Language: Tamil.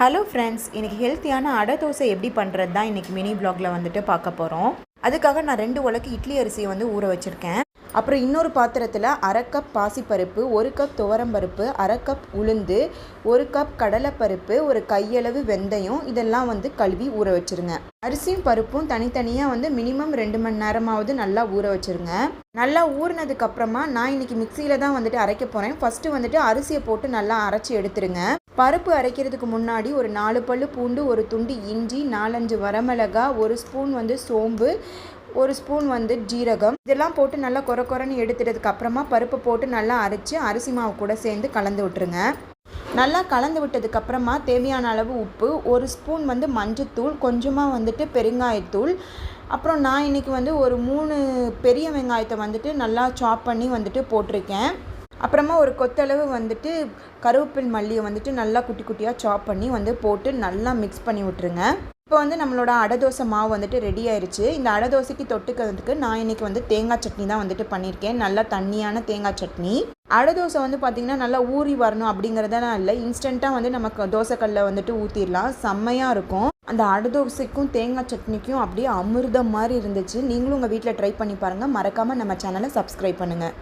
ஹலோ ஃப்ரெண்ட்ஸ், இன்றைக்கி ஹெல்த்தியான அடை தோசை எப்படி பண்ணுறது தான் இன்றைக்கி மினி ப்ளாகில் வந்துட்டு பார்க்க போகிறோம். அதுக்காக நான் 2 உலக்கு இட்லி அரிசியை வந்து ஊற வச்சுருக்கேன். அப்புறம் இன்னொரு பாத்திரத்தில் 1/2 கப் பாசிப்பருப்பு, 1 கப் துவரம்பருப்பு, 1/2 கப் உளுந்து, 1 கப் கடலைப்பருப்பு, ஒரு கையளவு வெந்தயம் இதெல்லாம் வந்து கழுவி ஊற வச்சுருங்க. அரிசியும் பருப்பும் தனித்தனியாக வந்து மினிமம் 2 மணி நேரமாவது நல்லா ஊற வச்சுருங்க. நல்லா ஊறினதுக்கப்புறமா நான் இன்றைக்கி மிக்சியில் தான் வந்துட்டு அரைக்க போகிறேன். ஃபஸ்ட்டு வந்துட்டு அரிசியை போட்டு நல்லா அரைச்சி எடுத்துருங்க. பருப்பு அரைக்கிறதுக்கு முன்னாடி ஒரு 4 பல்லு பூண்டு, ஒரு துண்டு இஞ்சி, 4-5 வரமிளகா, 1 ஸ்பூன் வந்து சோம்பு, 1 ஸ்பூன் வந்து ஜீரகம் இதெல்லாம் போட்டு நல்லா கொரன்னு எடுத்துட்டதுக்கு அப்புறமா பருப்பை போட்டு நல்லா அரைச்சி அரிசி மாவு கூட சேர்ந்து கலந்து விட்டுருங்க. நல்லா கலந்து விட்டதுக்கப்புறமா தேவையான அளவு உப்பு, 1 ஸ்பூன் வந்து மஞ்சத்தூள், கொஞ்சமாக வந்துட்டு பெருங்காயத்தூள், அப்புறம் நான் இன்றைக்கி வந்து ஒரு 3 பெரிய வெங்காயத்தை வந்துட்டு நல்லா சாப் பண்ணி வந்துட்டு போட்டிருக்கேன். அப்புறமா ஒரு கொத்தளவு வந்துட்டு கருவேப்பில் மல்லியை வந்துட்டு நல்லா குட்டி குட்டியாக சாப் பண்ணி வந்து போட்டு நல்லா மிக்ஸ் பண்ணி விட்டுருங்க. இப்போ வந்து நம்மளோட அடை தோசை மாவு வந்துட்டு ரெடி ஆயிடுச்சு. இந்த அடை தோசைக்கு தொட்டுக்கிறதுக்கு நான் இன்றைக்கி வந்து தேங்காய் சட்னி தான் வந்துட்டு பண்ணியிருக்கேன். நல்லா தண்ணியான தேங்காய் சட்னி. அடை தோசை வந்து பார்த்திங்கன்னா நல்லா ஊறி வரணும் அப்படிங்கிறதெல்லாம் இல்லை, இன்ஸ்டண்ட்டாக வந்து நமக்கு தோசைக்கல்லில் வந்துட்டு ஊற்றிடலாம். செம்மையாக இருக்கும். அந்த அடை தோசைக்கும் தேங்காய் சட்னிக்கும் அப்படியே அமிர்தம் மாதிரி இருந்துச்சு. நீங்களும் உங்கள் வீட்டில் ட்ரை பண்ணி பாருங்கள். மறக்காமல் நம்ம சேனலை சப்ஸ்கிரைப் பண்ணுங்கள்.